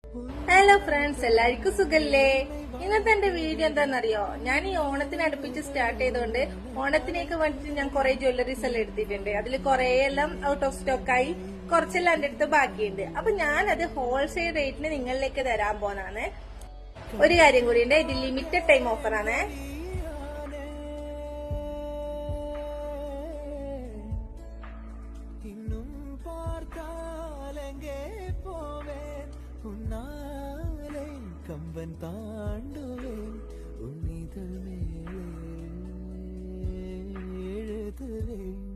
Hello friends, എല്ലാവർക്കും സുഖല്ലേ? ഇന്നത്തെ എന്റെ വീഡിയോ എന്താണെന്നറിയോ? ഞാൻ ഈ ഓണത്തിന് അടുപ്പിച്ച് സ്റ്റാർട്ട് ചെയ്തോണ്ട് ഓണത്തിനേക്ക് വേണ്ടിട്ട് ഞാൻ കുറെ ജ്വല്ലറീസ് എല്ലാം എടുത്തിട്ടുണ്ട്. അതിൽ കുറെ എല്ലാം ഔട്ട് ഓഫ് സ്റ്റോക്ക് ആയി, കുറച്ചെല്ലാം എന്റെ അടുത്ത് ബാക്കിയുണ്ട്. അപ്പൊ ഞാനത് ഹോൾസെയിൽ റേറ്റിന് നിങ്ങളിലേക്ക് തരാൻ പോന്നാണ്. ഒരു കാര്യം കൂടിയുണ്ട്, ഇത് ലിമിറ്റഡ് ടൈം ഓഫറാണ്. கம்பன் தாண்டுவேன் உன்னிதழ் மேலே எழுதுவேன்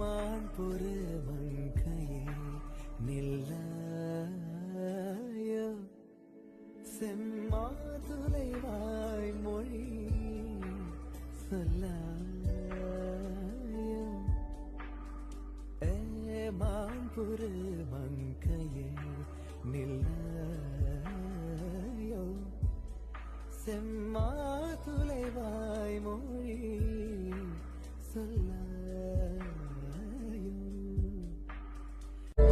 மான் பொறு மங்கையே நில்லாயோ செம்மாதுளை வாய் மொழி சொல்லாயோ மான் பொறு மங்கையே நில்லாயோ செம்மாதுளை வாய் மொழி சொல்லாயோ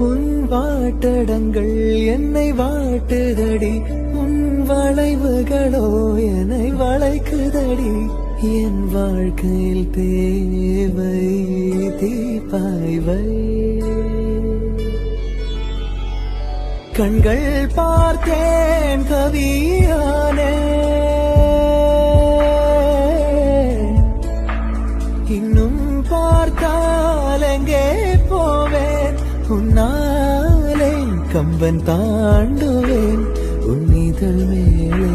உன் வாட்டடங்கள் என்னை வாட்டுதடி, உன் வளைவுகளோ என்னை வளைக்குதடி. என் வாழ்க்கையில் தேவை தீபாய்வை கண்கள் பார்த்தேன் கவியானே, இன்னும் பார்த்தால் எங்கே போவேன், உன்னாலே கம்பன் தாண்டுவேன் உன்னிதழ் மேலே